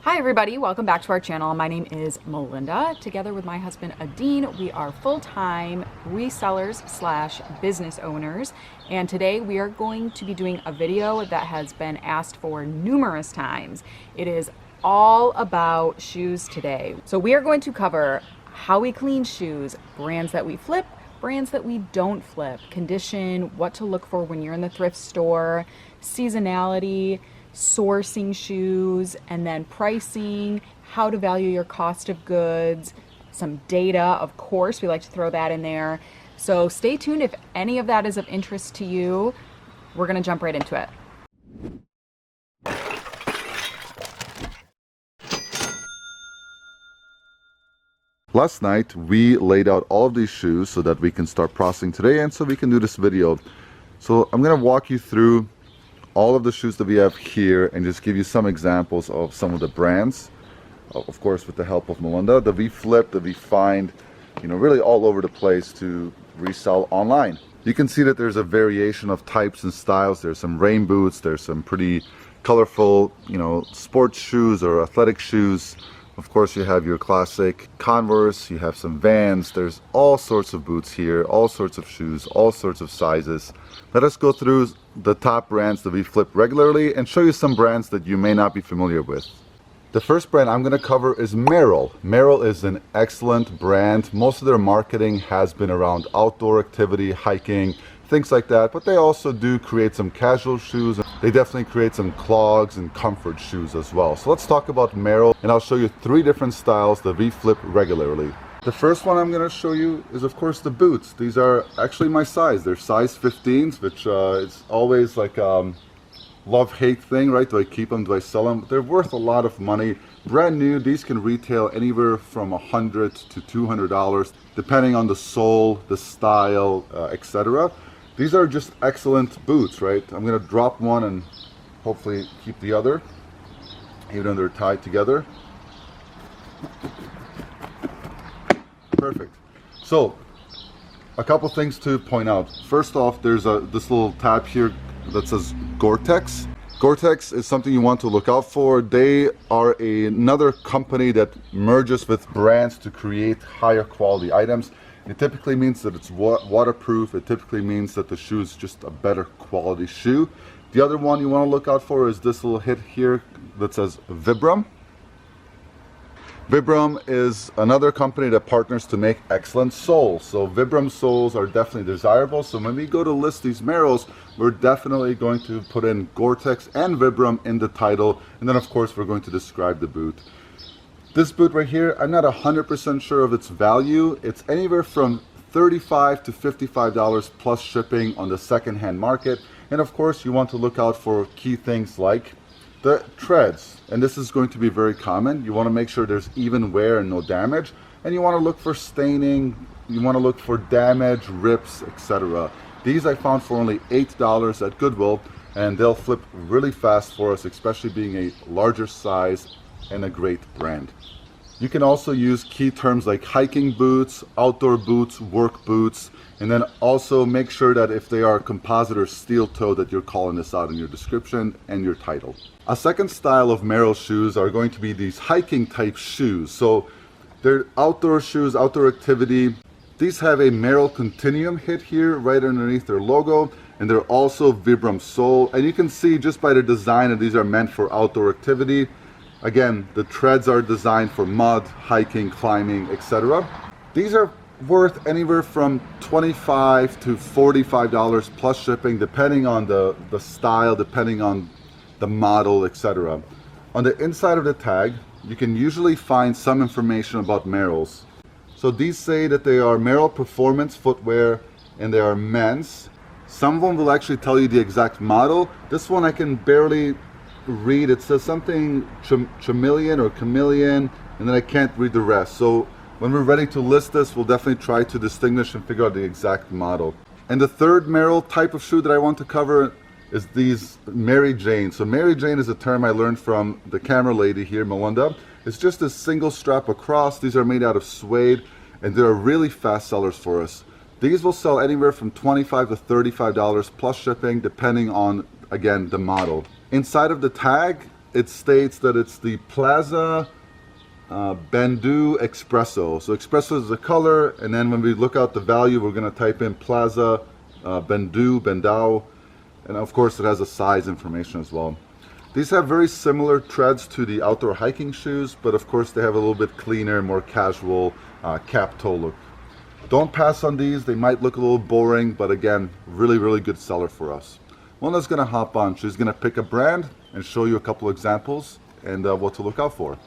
Hi everybody, welcome back to our channel. My name is Melinda. Together with my husband Adine, we are full-time resellers slash business owners. And today we are going to be doing a video that has been asked for numerous times. It is all about shoes today. So we are going to cover how we clean shoes, brands that we flip, brands that we don't flip, condition, what to look for when you're in the thrift store, seasonality, sourcing shoes, and then pricing, how to value your cost of goods, some data, of course, we like to throw that in there. So stay tuned. If any of that is of interest to you, we're going to jump right into it. Last night we laid out all of these shoes so that we can start processing today and so we can do this video. So I'm going to walk you through all of the shoes that we have here and just give you some examples of some of the brands, of course with the help of Melinda, that we flip, that we find, really all over the place to resell online. You can see that there's a variation of types and styles. There's some rain boots, there's some pretty colorful, sports shoes or athletic shoes. Of course, you have your classic Converse, you have some Vans, there's all sorts of boots here, all sorts of shoes, all sorts of sizes. Let us go through the top brands that we flip regularly and show you some brands that you may not be familiar with. The first brand I'm going to cover is Merrell. Merrell is an excellent brand. Most of their marketing has been around outdoor activity, hiking, things like that, but they also do create some casual shoes. They definitely create some clogs and comfort shoes as well. So let's talk about Merrell, and I'll show you 3 different styles that we flip regularly. The first one I'm going to show you is, of course, the boots. These are actually my size. They're size 15s, which it's always like a love-hate thing, right? Do I keep them? Do I sell them? They're worth a lot of money. Brand new, these can retail anywhere from $100 to $200, depending on the sole, the style, etc. These are just excellent boots, right? I'm going to drop one and hopefully keep the other, even though they're tied together. Perfect. So, a couple things to point out. First off, there's this little tab here that says Gore-Tex. Gore-Tex is something you want to look out for. They are another company that merges with brands to create higher quality items. It typically means that it's waterproof. It typically means that the shoe is just a better quality shoe. The other one you want to look out for is this little hit here that says Vibram. Vibram is another company that partners to make excellent soles. So Vibram soles are definitely desirable. So when we go to list these Merrells, we're definitely going to put in Gore-Tex and Vibram in the title. And then of course we're going to describe the boot. This boot right here, I'm not 100% sure of its value. It's anywhere from $35 to $55 plus shipping on the secondhand market. And of course, you want to look out for key things like the treads. And this is going to be very common. You want to make sure there's even wear and no damage. And you want to look for staining. You want to look for damage, rips, etc. These I found for only $8 at Goodwill. And they'll flip really fast for us, especially being a larger size and a great brand. You can also use key terms like hiking boots, outdoor boots, work boots, and then also make sure that if they are composite or steel toe that you're calling this out in your description and your title. A second style of Merrell shoes are going to be these hiking type shoes. So they're outdoor shoes, outdoor activity. These have a Merrell Continuum hit here right underneath their logo, and they're also Vibram sole. And you can see just by the design that these are meant for outdoor activity. Again, the treads are designed for mud, hiking, climbing, etc. These are worth anywhere from $25 to $45 plus shipping, depending on the style, depending on the model, etc. On the inside of the tag, you can usually find some information about Merrells. So these say that they are Merrell performance footwear and they are men's. Some of them will actually tell you the exact model. This one I can barely read. It says something chameleon or chameleon, and then I can't read the rest. So when we're ready to list this, we'll definitely try to distinguish and figure out the exact model. And the third Merrell type of shoe that I want to cover is these Mary Jane. So Mary Jane is a term I learned from the camera lady here, Melinda. It's just a single strap across. These are made out of suede, and they're really fast sellers for us. These will sell anywhere from $25 to $35 plus shipping, depending on, again, the model. Inside of the tag, it states that it's the Plaza Bandu Espresso. So espresso is the color, and then when we look out the value, we're going to type in Plaza Bendao, and of course it has a size information as well. These have very similar treads to the outdoor hiking shoes, but of course they have a little bit cleaner, more casual cap toe look. Don't pass on these. They might look a little boring, but again, really good seller for us. Mona's gonna hop on. She's gonna pick a brand and show you a couple examples and what to look out for.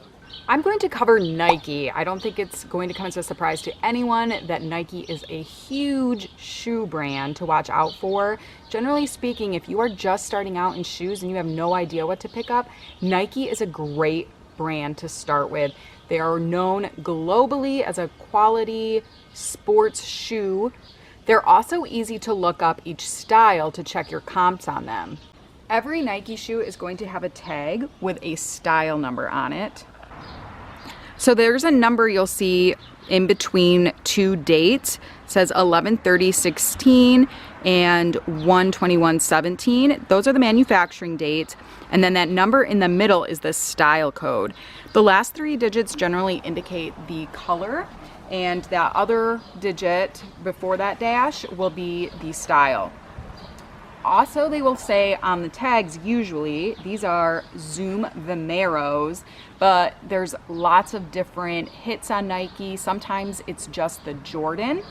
I'm going to cover Nike. I don't think it's going to come as a surprise to anyone that Nike is a huge shoe brand to watch out for. Generally speaking, if you are just starting out in shoes and you have no idea what to pick up, Nike is a great brand to start with. They are known globally as a quality sports shoe. They're also easy to look up each style to check your comps on them. Every Nike shoe is going to have a tag with a style number on it. So there's a number you'll see in between two dates. It says 11/30/16 and 1/21/17. Those are the manufacturing dates. And then that number in the middle is the style code. The last three digits generally indicate the color, and that other digit before that dash will be the style. Also, they will say on the tags, usually, these are Zoom Vomeros, but there's lots of different hits on Nike. Sometimes it's just the Jordan.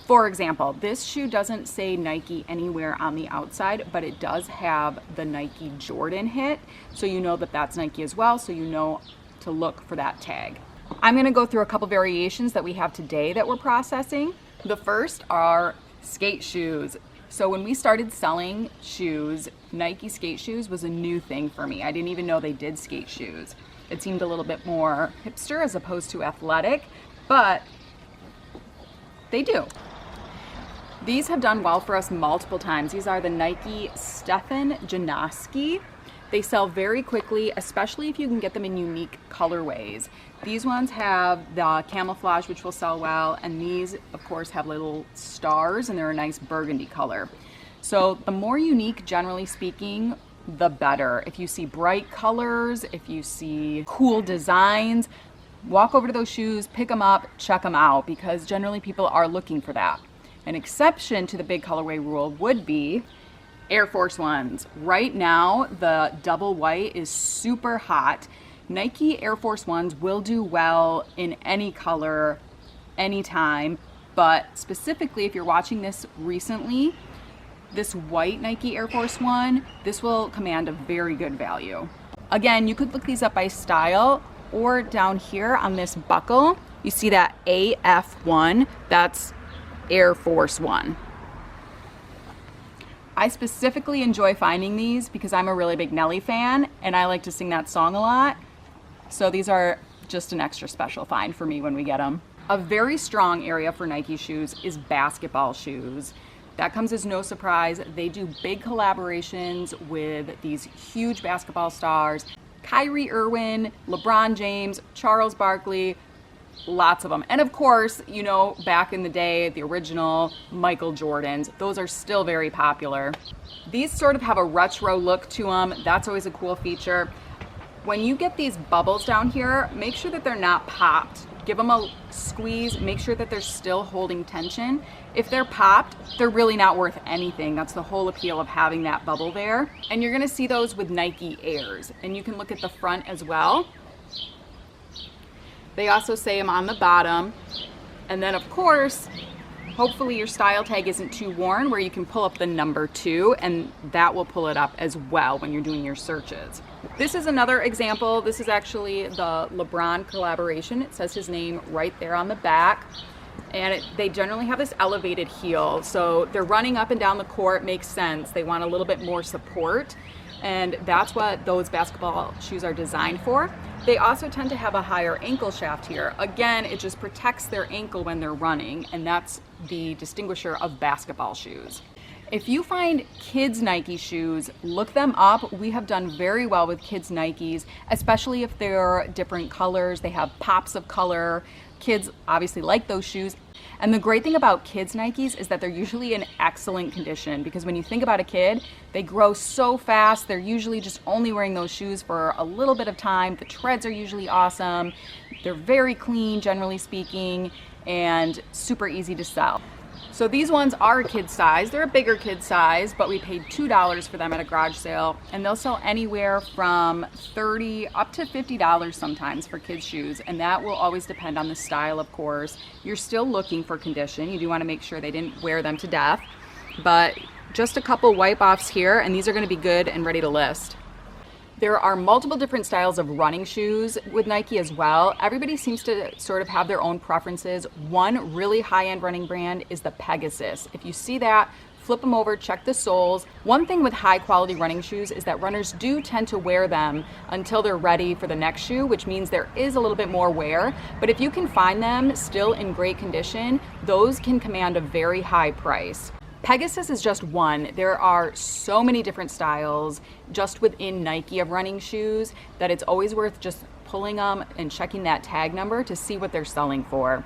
For example, this shoe doesn't say Nike anywhere on the outside, but it does have the Nike Jordan hit. So you know that that's Nike as well, so you know to look for that tag. I'm gonna go through a couple variations that we have today that we're processing. The first are skate shoes. So when we started selling shoes, Nike skate shoes was a new thing for me. I didn't even know they did skate shoes. It seemed a little bit more hipster as opposed to athletic, but they do. These have done well for us multiple times. These are the Nike Stefan Janoski. They sell very quickly, especially if you can get them in unique colorways. These ones have the camouflage, which will sell well, and these, of course, have little stars, and they're a nice burgundy color. So the more unique, generally speaking, the better. If you see bright colors, if you see cool designs, walk over to those shoes, pick them up, check them out, because generally people are looking for that. An exception to the big colorway rule would be Air Force Ones. Right now, the double white is super hot. Nike Air Force Ones will do well in any color, anytime, but specifically if you're watching this recently, this white Nike Air Force One, this will command a very good value. Again, you could look these up by style, or down here on this buckle, you see that AF1, that's Air Force One. I specifically enjoy finding these because I'm a really big Nelly fan and I like to sing that song a lot. So these are just an extra special find for me when we get them. A very strong area for Nike shoes is basketball shoes. That comes as no surprise. They do big collaborations with these huge basketball stars. Kyrie Irving, LeBron James, Charles Barkley, lots of them. And of course, you know, back in the day, the original Michael Jordans, those are still very popular. These sort of have a retro look to them. That's always a cool feature. When you get these bubbles down here, make sure that they're not popped. Give them a squeeze, make sure that they're still holding tension. If they're popped, they're really not worth anything. That's the whole appeal of having that bubble there. And you're gonna see those with Nike Airs. And you can look at the front as well. They also say them on the bottom. And then of course, hopefully your style tag isn't too worn where you can pull up the number 2 and that will pull it up as well when you're doing your searches. This is another example. This is actually the LeBron collaboration. It says his name right there on the back. And they generally have this elevated heel. So they're running up and down the court, makes sense. They want a little bit more support. And that's what those basketball shoes are designed for. They also tend to have a higher ankle shaft here. Again, it just protects their ankle when they're running, and that's the distinguisher of basketball shoes. If you find kids Nike shoes, look them up. We have done very well with kids Nikes, especially if they're different colors. They have pops of color. Kids obviously like those shoes. And the great thing about kids Nikes is that they're usually in excellent condition, because when you think about a kid, they grow so fast. They're usually just only wearing those shoes for a little bit of time. The treads are usually awesome. They're very clean, generally speaking, and super easy to sell. So these ones are a kid size. They're a bigger kid size, but we paid $2 for them at a garage sale, and they'll sell anywhere from $30 up to $50 sometimes for kids shoes, and that will always depend on the style, of course. You're still looking for condition. You do want to make sure they didn't wear them to death, but just a couple wipe offs here, and these are going to be good and ready to list. There are multiple different styles of running shoes with Nike as well. Everybody seems to sort of have their own preferences. One really high-end running brand is the Pegasus. If you see that, flip them over, check the soles. One thing with high quality running shoes is that runners do tend to wear them until they're ready for the next shoe, which means there is a little bit more wear. But if you can find them still in great condition, those can command a very high price. Pegasus is just one. There are so many different styles just within Nike of running shoes that it's always worth just pulling them and checking that tag number to see what they're selling for.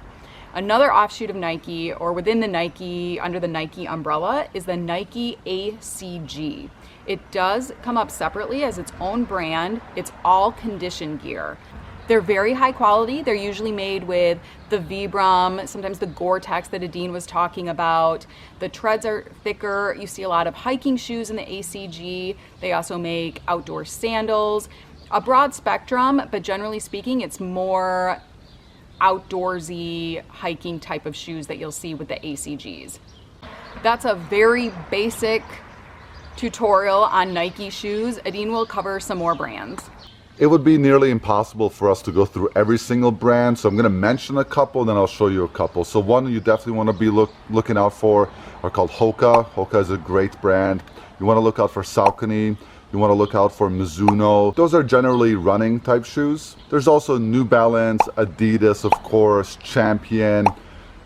Another offshoot of Nike, or within the Nike, under the Nike umbrella, is the Nike ACG. It does come up separately as its own brand. It's all condition gear. They're very high quality. They're usually made with the Vibram, sometimes the Gore-Tex that Adine was talking about. The treads are thicker. You see a lot of hiking shoes in the ACG. They also make outdoor sandals. A broad spectrum, but generally speaking, it's more outdoorsy hiking type of shoes that you'll see with the ACGs. That's a very basic tutorial on Nike shoes. Adine will cover some more brands. It would be nearly impossible for us to go through every single brand, so I'm going to mention a couple, then I'll show you a couple. So one you definitely want to be looking out for are called Hoka. Hoka is a great brand. You want to look out for Saucony. You want to look out for Mizuno. Those are generally running type shoes. There's also New Balance, Adidas, of course, Champion.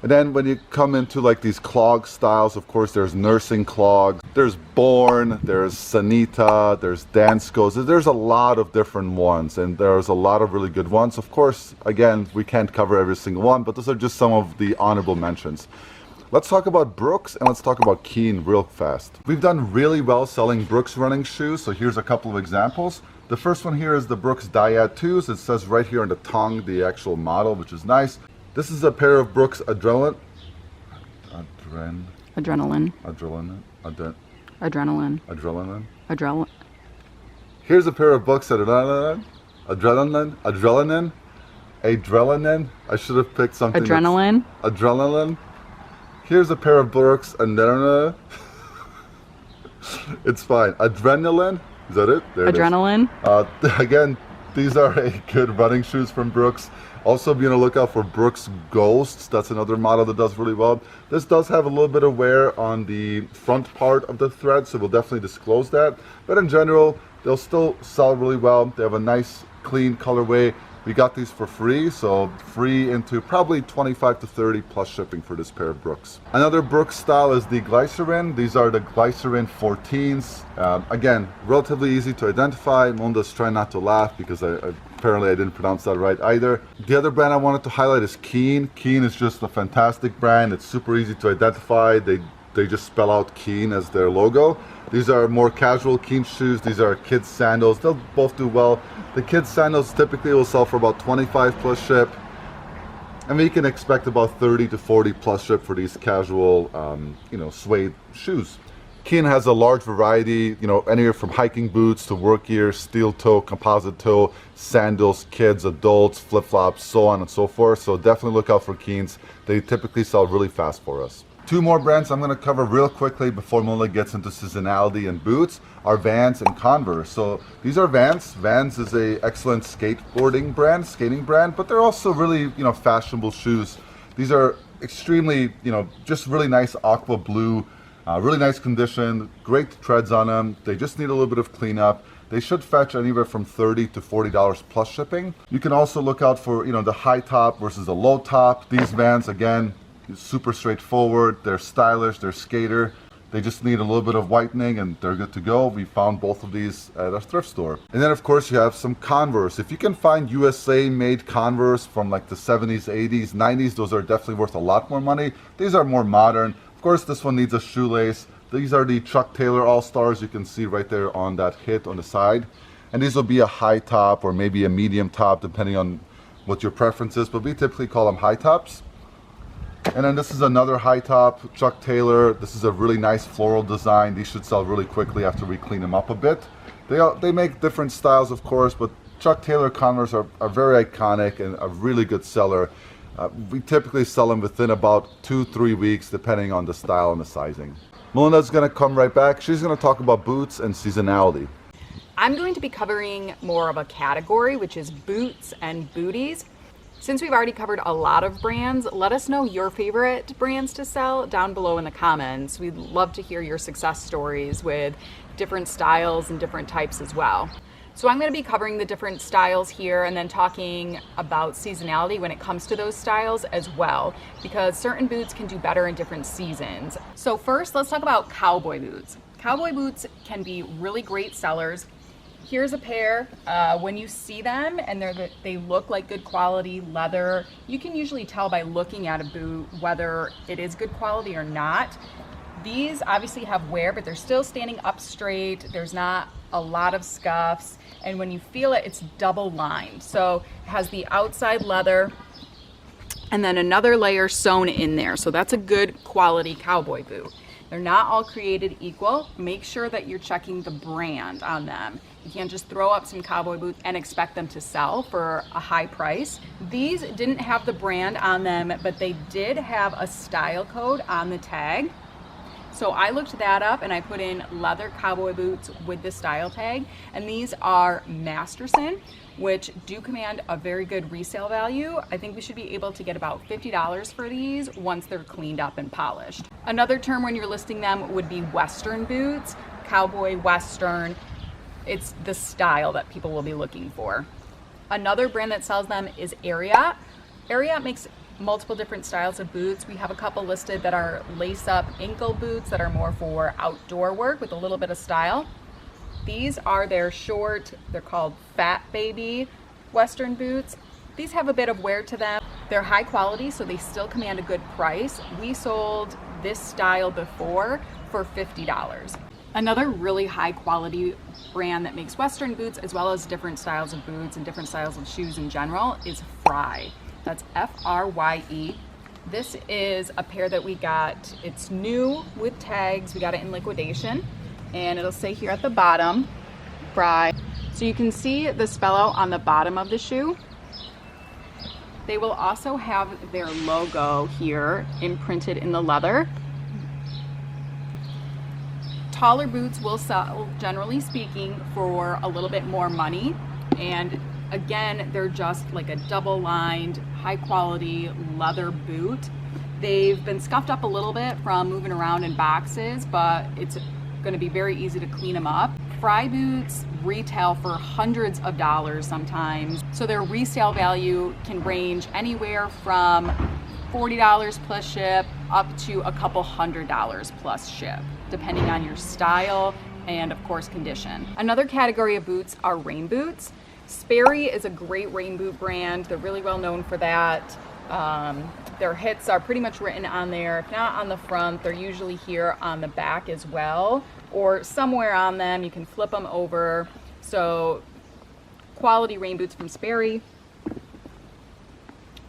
And then when you come into like these clog styles, of course, there's nursing clogs, there's Born, there's Sanita, there's Danskos. There's a lot of different ones, and there's a lot of really good ones. Of course, again, we can't cover every single one, but those are just some of the honorable mentions. Let's talk about Brooks, and let's talk about Keen real fast. We've done really well selling Brooks running shoes, so here's a couple of examples. The first one here is the Brooks Dyad 2s. It says right here on the tongue the actual model, which is nice. This is a pair of Brooks Adrenaline. Here's a pair of Brooks Adrenaline. I should have picked something. Adrenaline. Here's a pair of Brooks Adrenaline. It's fine. Adrenaline. Is that it? There Adrenaline. It is. Again, these are a good running shoes from Brooks. Also be on the lookout for Brooks Ghosts. That's another model that does really well. This does have a little bit of wear on the front part of the thread, so we'll definitely disclose that. But in general, they'll still sell really well. They have a nice, clean colorway. We got these for free, so free into probably 25 to 30 plus shipping for this pair of Brooks. Another Brooks style is the Glycerin. These are the Glycerin 14s. Again, relatively easy to identify. Monda's trying not to laugh because apparently I didn't pronounce that right either. The other brand I wanted to highlight is Keen. Keen is just a fantastic brand. It's super easy to identify. They just spell out Keen as their logo. These are more casual Keen shoes. These are kids sandals. They'll both do well. The kids sandals typically will sell for about 25 plus ship. And we can expect about 30 to 40 plus ship for these casual, suede shoes. Keen has a large variety, anywhere from hiking boots to work gear, steel toe, composite toe, sandals, kids, adults, flip-flops, so on and so forth. So definitely look out for Keens. They typically sell really fast for us. Two more brands I'm going to cover real quickly before Mola gets into seasonality and boots are Vans and Converse. So these are Vans. Vans is a excellent skating brand, but they're also really, fashionable shoes. These are extremely, just really nice aqua blue, really nice condition, great treads on them. They just need a little bit of cleanup. They should fetch anywhere from $30 to $40 plus shipping. You can also look out for, the high top versus the low top. These Vans, again, super straightforward. They're stylish, they're skater. They just need a little bit of whitening and they're good to go. We found both of these at a thrift store. And then of course you have some Converse. If you can find USA made Converse from like the 70s, 80s, 90s, those are definitely worth a lot more money. These are more modern. Of course this one needs a shoelace. These are the Chuck Taylor All-Stars. You can see right there on that hit on the side. And these will be a high top or maybe a medium top depending on what your preference is, but we typically call them high tops. And then this is another high top, Chuck Taylor. This is a really nice floral design. These should sell really quickly after we clean them up a bit. They make different styles, of course, but Chuck Taylor Converse are very iconic and a really good seller. We typically sell them within about 2-3 weeks, depending on the style and the sizing. Melinda's gonna come right back. She's gonna talk about boots and seasonality. I'm going to be covering more of a category, which is boots and booties. Since we've already covered a lot of brands, let us know your favorite brands to sell down below in the comments. We'd love to hear your success stories with different styles and different types as well. So I'm going to be covering the different styles here and then talking about seasonality when it comes to those styles as well, because certain boots can do better in different seasons. So first, let's talk about cowboy boots. Cowboy boots can be really great sellers. Here's a pair. When you see them and they look like good quality leather, you can usually tell by looking at a boot whether it is good quality or not. These obviously have wear, but they're still standing up straight. There's not a lot of scuffs. And when you feel it, it's double lined. So it has the outside leather and then another layer sewn in there. So that's a good quality cowboy boot. They're not all created equal. Make sure that you're checking the brand on them. You can't just throw up some cowboy boots and expect them to sell for a high price. These didn't have the brand on them, but they did have a style code on the tag. So I looked that up and I put in leather cowboy boots with the style tag. And these are Masterson, which do command a very good resale value. I think we should be able to get about $50 for these once they're cleaned up and polished. Another term when you're listing them would be Western boots, cowboy Western. It's the style that people will be looking for. Another brand that sells them is Ariat. Ariat makes multiple different styles of boots. We have a couple listed that are lace-up ankle boots that are more for outdoor work with a little bit of style. These are their short, they're called Fat Baby Western boots. These have a bit of wear to them. They're high quality, so they still command a good price. We sold this style before for $50. Another really high quality brand that makes Western boots as well as different styles of boots and different styles of shoes in general is Frye. That's Frye. This is a pair that we got. It's new with tags. We got it in liquidation. And it'll say here at the bottom, Frye. So you can see the spell out on the bottom of the shoe. They will also have their logo here imprinted in the leather. Taller boots will sell, generally speaking, for a little bit more money. And again, they're just like a double lined, high quality leather boot. They've been scuffed up a little bit from moving around in boxes, but it's going to be very easy to clean them up. Frye boots retail for hundreds of dollars sometimes, so their resale value can range anywhere from $40 plus ship up to a couple $100 plus ship, depending on your style and of course condition. Another category of boots are rain boots. Sperry is a great rain boot brand. They're really well known for that. Their hits are pretty much written on there. If not on the front, they're usually here on the back as well, or somewhere on them. You can flip them over. So quality rain boots from Sperry.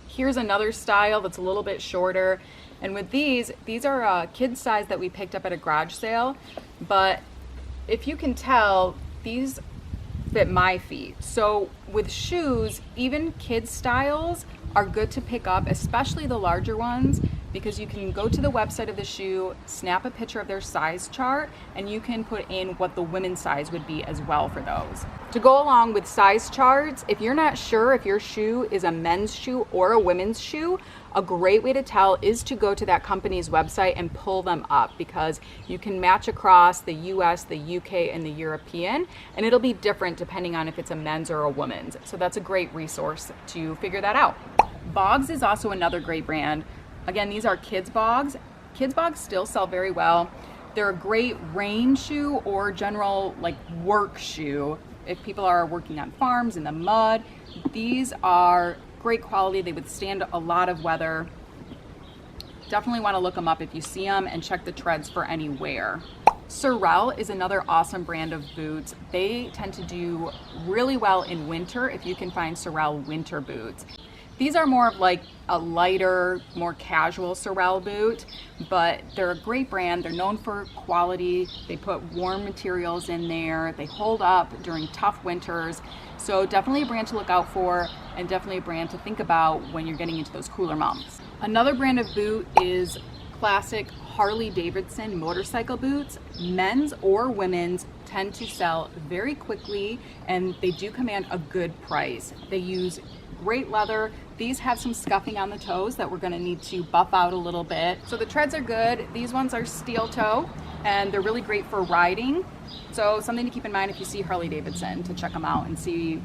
Here's another style that's a little bit shorter. And with these are a kid size that we picked up at a garage sale. But if you can tell, these fit my feet. So with shoes, even kids styles are good to pick up, especially the larger ones, because you can go to the website of the shoe, snap a picture of their size chart, and you can put in what the women's size would be as well for those. To go along with size charts, if you're not sure if your shoe is a men's shoe or a women's shoe, a great way to tell is to go to that company's website and pull them up, because you can match across the US, the UK, and the European, and it'll be different depending on if it's a men's or a woman's. So that's a great resource to figure that out. Bogs is also another great brand. Again, these are kids bogs. Kids bogs still sell very well. They're a great rain shoe or general like work shoe. If people are working on farms in the mud, these are great quality. They withstand a lot of weather. Definitely want to look them up if you see them and check the treads for any wear. Merrell is another awesome brand of boots. They tend to do really well in winter if you can find Merrell winter boots. These are more of like a lighter, more casual Merrell boot, but they're a great brand. They're known for quality. They put warm materials in there. They hold up during tough winters. So definitely a brand to look out for, and definitely a brand to think about when you're getting into those cooler months. Another brand of boot is classic Harley Davidson motorcycle boots. Men's or women's tend to sell very quickly, and they do command a good price. They use great leather. These have some scuffing on the toes that we're going to need to buff out a little bit. So the treads are good. These ones are steel toe, and they're really great for riding. So something to keep in mind if you see Harley Davidson, to check them out and see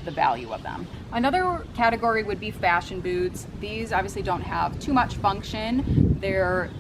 the value of them. Another category would be fashion boots. These obviously don't have too much function. They're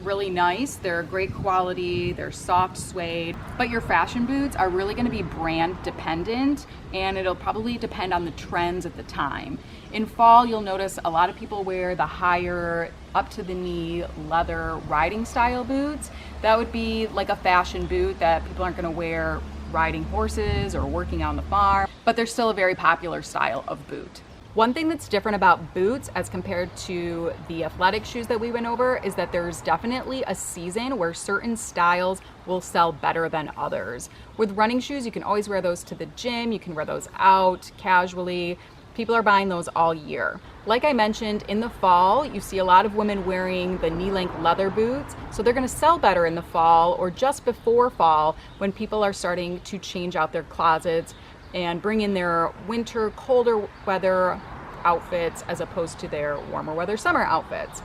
really nice. They're great quality. They're soft suede. But your fashion boots are really going to be brand dependent, and it'll probably depend on the trends at the time. In fall, you'll notice a lot of people wear the higher, up to the knee leather riding style boots. That would be like a fashion boot that people aren't going to wear riding horses or working out on the farm, but they're still a very popular style of boot. One thing that's different about boots as compared to the athletic shoes that we went over is that there's definitely a season where certain styles will sell better than others. With running shoes, you can always wear those to the gym, you can wear those out casually. People are buying those all year. Like I mentioned, in the fall, you see a lot of women wearing the knee-length leather boots, so they're gonna sell better in the fall or just before fall when people are starting to change out their closets and bring in their winter, colder weather outfits as opposed to their warmer weather summer outfits.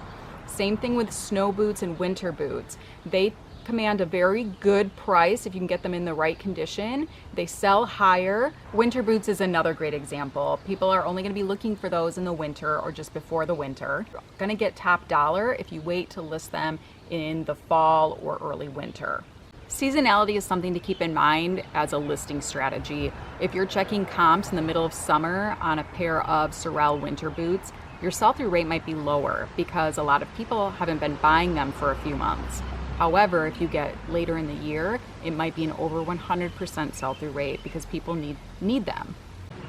Same thing with snow boots and winter boots. They command a very good price if you can get them in the right condition. They sell higher. Winter boots is another great example. People are only going to be looking for those in the winter or just before the winter. You're going to get top dollar if you wait to list them in the fall or early winter. Seasonality is something to keep in mind as a listing strategy. If you're checking comps in the middle of summer on a pair of Merrell winter boots, your sell-through rate might be lower because a lot of people haven't been buying them for a few months. However, if you get later in the year, it might be an over 100% sell-through rate because people need them.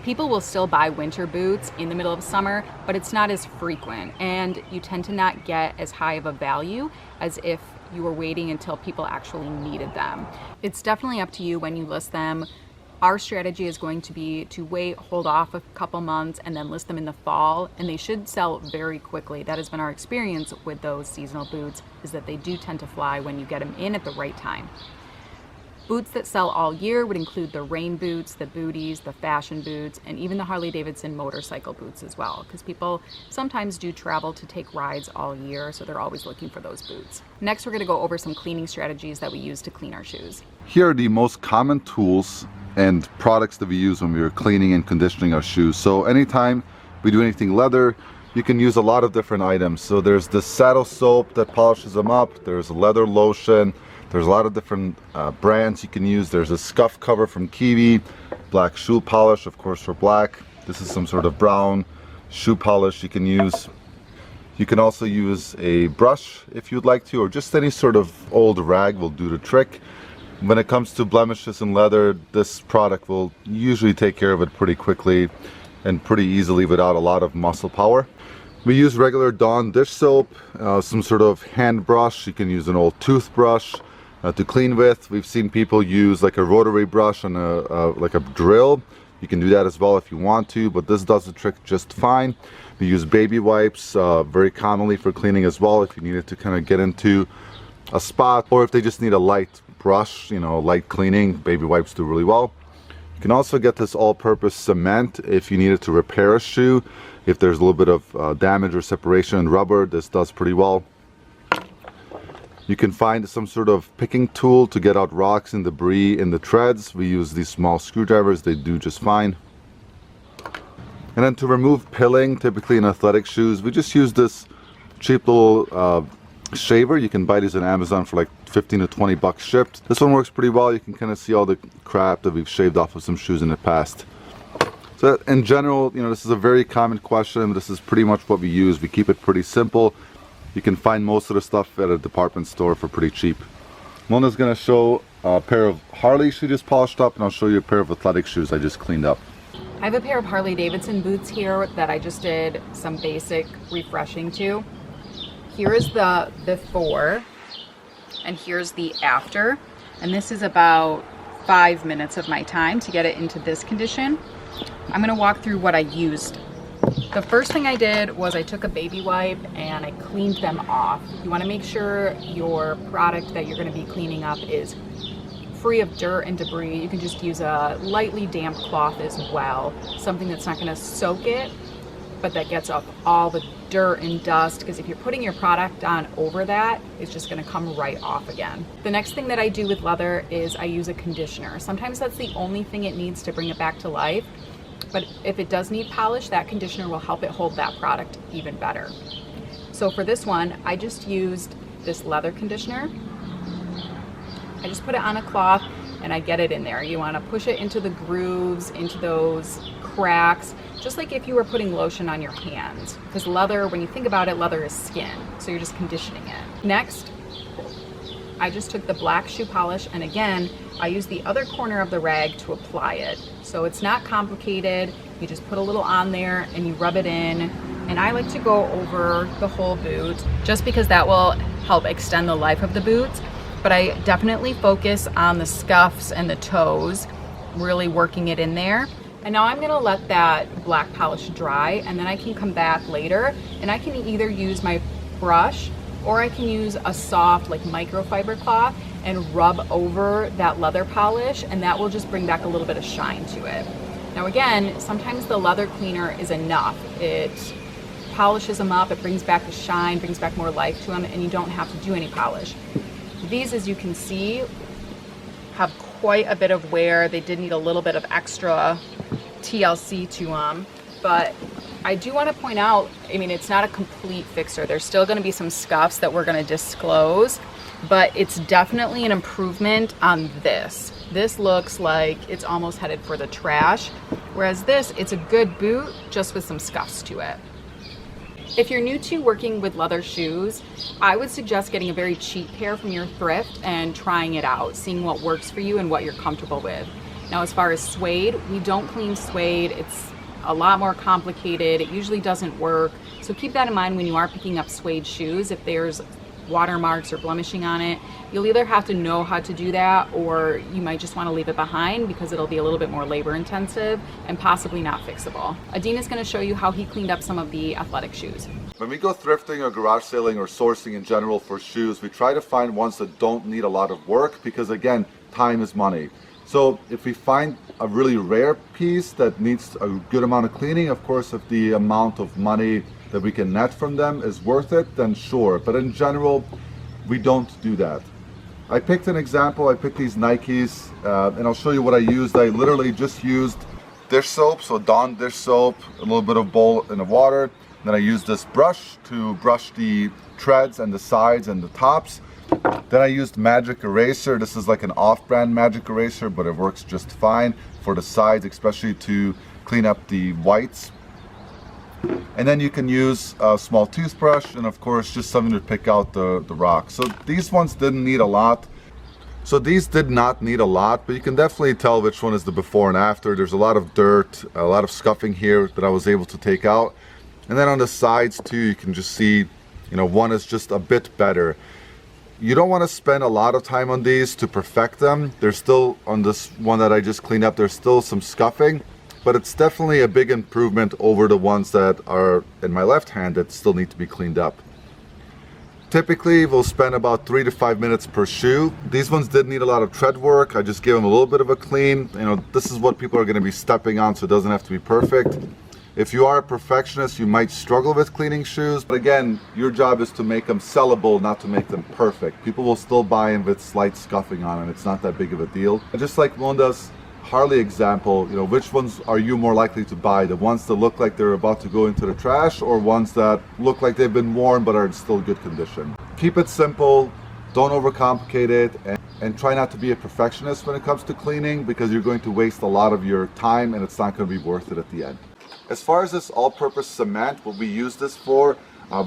People will still buy winter boots in the middle of summer, but it's not as frequent, and you tend to not get as high of a value as if you were waiting until people actually needed them. It's definitely up to you when you list them. Our strategy is going to be to wait, hold off a couple months, and then list them in the fall, and they should sell very quickly. That has been our experience with those seasonal boots, is that they do tend to fly when you get them in at the right time. Boots that sell all year would include the rain boots, the booties, the fashion boots, and even the Harley Davidson motorcycle boots as well, because people sometimes do travel to take rides all year, so they're always looking for those boots. Next, we're going to go over some cleaning strategies that we use to clean our shoes. Here are the most common tools and products that we use when we are cleaning and conditioning our shoes. So anytime we do anything leather, you can use a lot of different items. So there's the saddle soap that polishes them up, there's leather lotion, there's a lot of different brands you can use. There's a scuff cover from Kiwi, black shoe polish, of course, for black. This is some sort of brown shoe polish you can use. You can also use a brush if you'd like to, or just any sort of old rag will do the trick. When it comes to blemishes in leather, this product will usually take care of it pretty quickly and pretty easily without a lot of muscle power. We use regular Dawn dish soap, some sort of hand brush. You can use an old toothbrush to clean with. We've seen people use like a rotary brush on like a drill. You can do that as well if you want to, but this does the trick just fine. We use baby wipes very commonly for cleaning as well, if you needed to kind of get into a spot, or if they just need a light brush, you know, light cleaning, baby wipes do really well. You can also get this all-purpose cement if you needed to repair a shoe. If there's a little bit of damage or separation in rubber, this does pretty well. You can find some sort of picking tool to get out rocks and debris in the treads. We use these small screwdrivers, they do just fine. And then to remove pilling, typically in athletic shoes, we just use this cheap little shaver. You can buy these on Amazon for like 15 to 20 bucks shipped. This one works pretty well. You can kind of see all the crap that we've shaved off of some shoes in the past. So in general, you know, this is a very common question. This is pretty much what we use. We keep it pretty simple. You can find most of the stuff at a department store for pretty cheap. Mona's gonna show a pair of Harley she just polished up, and I'll show you a pair of athletic shoes I just cleaned up. I have a pair of Harley Davidson boots here that I just did some basic refreshing to. Here is the before, and here's the after. And this is about 5 minutes of my time to get it into this condition. I'm gonna walk through what I used. The first thing I did was I took a baby wipe and I cleaned them off. You wanna make sure your product that you're gonna be cleaning up is free of dirt and debris. You can just use a lightly damp cloth as well. Something that's not gonna soak it, but that gets up all the dirt and dust, because if you're putting your product on over that, it's just gonna come right off again. The next thing that I do with leather is I use a conditioner. Sometimes that's the only thing it needs to bring it back to life, but if it does need polish, that conditioner will help it hold that product even better. So for this one, I just used this leather conditioner. I just put it on a cloth and I get it in there. You wanna push it into the grooves, into those cracks, just like if you were putting lotion on your hands. Because leather, when you think about it, leather is skin, so you're just conditioning it. Next, I just took the black shoe polish, and again, I used the other corner of the rag to apply it. So it's not complicated. You just put a little on there and you rub it in. And I like to go over the whole boot just because that will help extend the life of the boots. But I definitely focus on the scuffs and the toes, really working it in there. And now I'm gonna let that black polish dry, and then I can come back later and I can either use my brush or I can use a soft like microfiber cloth and rub over that leather polish, and that will just bring back a little bit of shine to it. Now again, sometimes the leather cleaner is enough. It polishes them up, it brings back the shine, brings back more life to them, and you don't have to do any polish. These, as you can see, have quite a bit of wear. They did need a little bit of extra TLC to them, but I do want to point out, I mean, it's not a complete fixer. There's still going to be some scuffs that we're going to disclose, but it's definitely an improvement on this. This looks like it's almost headed for the trash, whereas this, it's a good boot just with some scuffs to it. If you're new to working with leather shoes, I would suggest getting a very cheap pair from your thrift and trying it out, seeing what works for you and what you're comfortable with. Now, as far as suede, we don't clean suede. It's a lot more complicated. It usually doesn't work. So keep that in mind when you are picking up suede shoes. If there's watermarks or blemishing on it, you'll either have to know how to do that, or you might just want to leave it behind because it'll be a little bit more labor intensive and possibly not fixable. Adin is going to show you how he cleaned up some of the athletic shoes. When we go thrifting or garage selling or sourcing in general for shoes, we try to find ones that don't need a lot of work because, again, time is money. So if we find a really rare piece that needs a good amount of cleaning, of course, if the amount of money that we can net from them is worth it, then sure. But in general, we don't do that. I picked an example. I picked these Nikes, and I'll show you what I used. I literally just used dish soap, so Dawn dish soap, a little bit of bowl in the water. Then I used this brush to brush the treads and the sides and the tops. Then I used magic eraser. This is like an off-brand magic eraser, but it works just fine for the sides, especially to clean up the whites. And then you can use a small toothbrush, and of course just something to pick out the rocks. So these ones didn't need a lot. So these did not need a lot, but you can definitely tell which one is the before and after. There's a lot of dirt, a lot of scuffing here that I was able to take out. And then on the sides too, you can just see, you know, one is just a bit better. You don't want to spend a lot of time on these to perfect them. There's still, on this one that I just cleaned up, there's still some scuffing, but it's definitely a big improvement over the ones that are in my left hand that still need to be cleaned up. Typically, we'll spend about 3 to 5 minutes per shoe. These ones did need a lot of tread work. I just gave them a little bit of a clean. You know, this is what people are going to be stepping on, so it doesn't have to be perfect. If you are a perfectionist, you might struggle with cleaning shoes. But again, your job is to make them sellable, not to make them perfect. People will still buy them with slight scuffing on them. It's not that big of a deal. And just like Melinda's Harley example, which ones are you more likely to buy? The ones that look like they're about to go into the trash, or ones that look like they've been worn but are in still good condition? Keep it simple, don't overcomplicate it, and try not to be a perfectionist when it comes to cleaning, because you're going to waste a lot of your time and it's not going to be worth it at the end. As far as this all-purpose cement, what we use this for,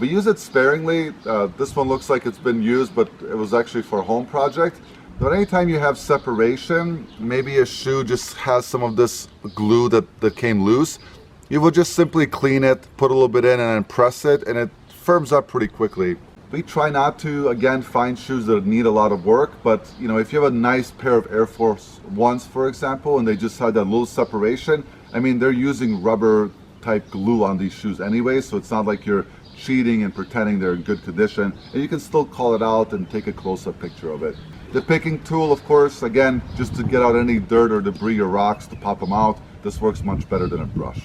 we use it sparingly. This one looks like it's been used, but it was actually for a home project. But anytime you have separation, maybe a shoe just has some of this glue that came loose, you will just simply clean it, put a little bit in and then press it, and it firms up pretty quickly. We try not to, again, find shoes that need a lot of work, but if you have a nice pair of Air Force Ones, for example, and they just had that little separation, I mean, they're using rubber type glue on these shoes anyway, so it's not like you're cheating and pretending they're in good condition, and you can still call it out and take a close-up picture of it. The picking tool, of course, again, just to get out any dirt or debris or rocks to pop them out. This works much better than a brush.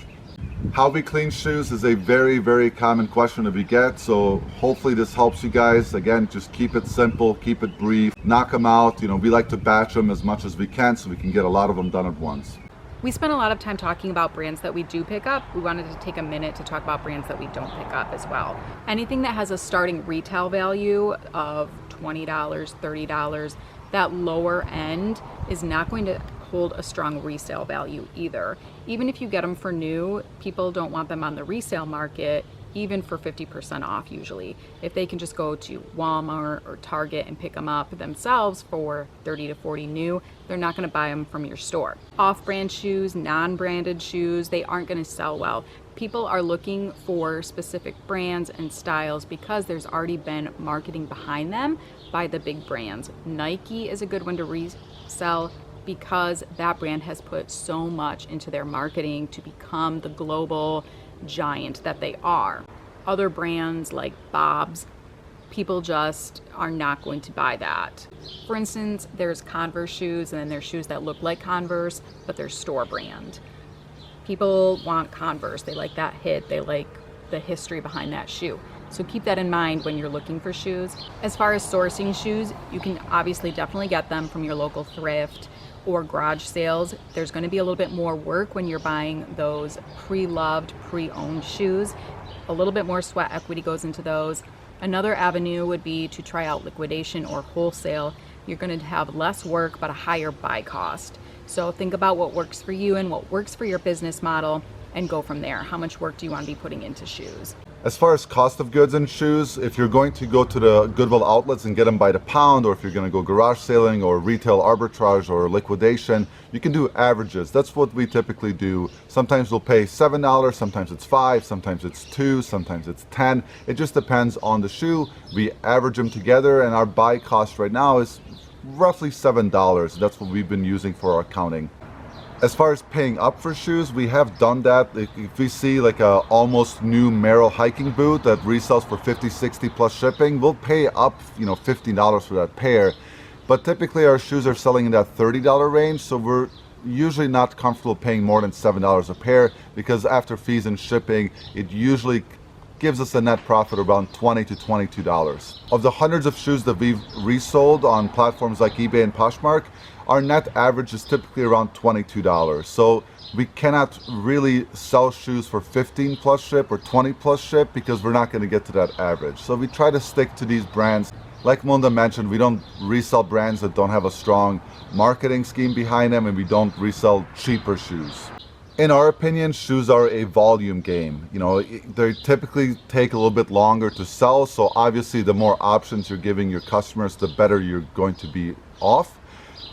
How we clean shoes is a very, very common question that we get, so hopefully this helps you guys. Again, just keep it simple, keep it brief, knock them out. We like to batch them as much as we can so we can get a lot of them done at once. We spent a lot of time talking about brands that we do pick up. We wanted to take a minute to talk about brands that we don't pick up as well. Anything that has a starting retail value of $20, $30, that lower end is not going to hold a strong resale value either. Even if you get them for new, people don't want them on the resale market, even for 50% off usually. If they can just go to Walmart or Target and pick them up themselves for 30 to 40 new, they're not gonna buy them from your store. Off-brand shoes, non-branded shoes, they aren't gonna sell well. People are looking for specific brands and styles because there's already been marketing behind them by the big brands. Nike is a good one to resell because that brand has put so much into their marketing to become the global giant that they are. Other brands like Bob's, people just are not going to buy that. For instance, there's Converse shoes, and then there's shoes that look like Converse, but they're store brand. People want Converse, they like that hit, they like the history behind that shoe. So keep that in mind when you're looking for shoes. As far as sourcing shoes, you can obviously definitely get them from your local thrift or garage sales. There's going to be a little bit more work when you're buying those pre-loved, pre-owned shoes. A little bit more sweat equity goes into those. Another avenue would be to try out liquidation or wholesale. You're going to have less work but a higher buy cost. So think about what works for you and what works for your business model and go from there. How much work do you want to be putting into shoes? As far as cost of goods and shoes, if you're going to go to the Goodwill outlets and get them by the pound, or if you're going to go garage selling or retail arbitrage or liquidation, you can do averages. That's what we typically do. Sometimes we'll pay $7, sometimes it's $5, sometimes it's $2, sometimes it's $10. It just depends on the shoe. We average them together, and our buy cost right now is roughly $7. That's what we've been using for our accounting. As far as paying up for shoes, we have done that. If we see like a almost new Merrell hiking boot that resells for $50, $60 plus shipping, we'll pay up, $15 for that pair. But typically our shoes are selling in that $30 range, so we're usually not comfortable paying more than $7 a pair, because after fees and shipping, it usually gives us a net profit around $20 to $22. Of the hundreds of shoes that we've resold on platforms like eBay and Poshmark, our net average is typically around $22. So we cannot really sell shoes for 15 plus ship or 20 plus ship because we're not going to get to that average. So we try to stick to these brands. Like Melinda mentioned, we don't resell brands that don't have a strong marketing scheme behind them, and we don't resell cheaper shoes. In our opinion, shoes are a volume game. They typically take a little bit longer to sell, so obviously the more options you're giving your customers, the better you're going to be off.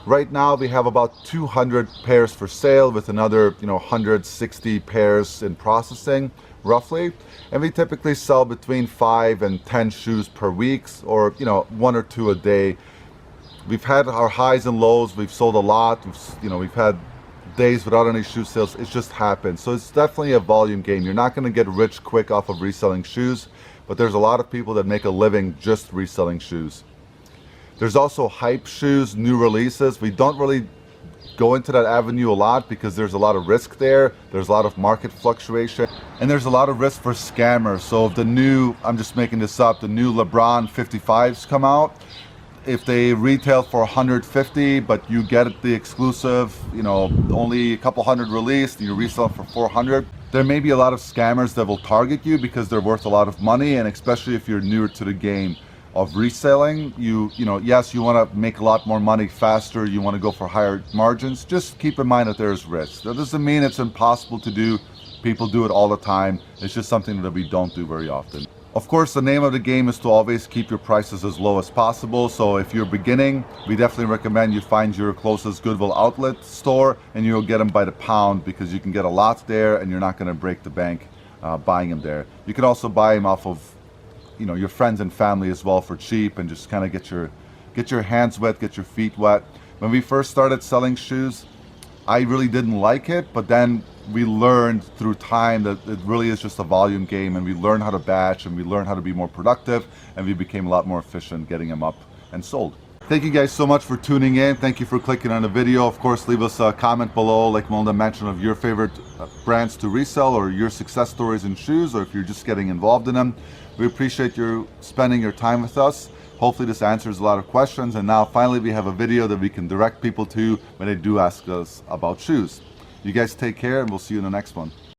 Right now we have about 200 pairs for sale with another 160 pairs in processing roughly, and we typically sell between 5 and 10 shoes per week, or 1 or 2 a day. We've had our highs and lows. We've sold a lot. We've had days without any shoe sales. It's just happened. So it's definitely a volume game. You're not going to get rich quick off of reselling shoes, but there's a lot of people that make a living just reselling shoes. There's also hype shoes, new releases. We don't really go into that avenue a lot because there's a lot of risk there. There's a lot of market fluctuation, and there's a lot of risk for scammers. So if the new, I'm just making this up, the new LeBron 55s come out, if they retail for 150, but you get the exclusive, only a couple hundred released, you resell for 400. There may be a lot of scammers that will target you because they're worth a lot of money, and especially if you're newer to the game of reselling, yes, you want to make a lot more money faster, you want to go for higher margins. Just keep in mind that there's risk. That doesn't mean it's impossible to do. People do it all the time. It's just something that we don't do very often. Of course, the name of the game is to always keep your prices as low as possible. So if you're beginning, we definitely recommend you find your closest Goodwill outlet store, and you'll get them by the pound because you can get a lot there and you're not going to break the bank buying them there. You can also buy them off of your friends and family as well for cheap, and just kind of get your hands wet, get your feet wet. When we first started selling shoes, I really didn't like it, but then we learned through time that it really is just a volume game, and we learned how to batch, and we learned how to be more productive, and we became a lot more efficient getting them up and sold. Thank you guys so much for tuning in. Thank you for clicking on the video. Of course, leave us a comment below, like Melinda mentioned, of your favorite brands to resell, or your success stories in shoes, or if you're just getting involved in them. We appreciate you spending your time with us. Hopefully this answers a lot of questions, and now finally we have a video that we can direct people to when they do ask us about shoes. You guys take care, and we'll see you in the next one.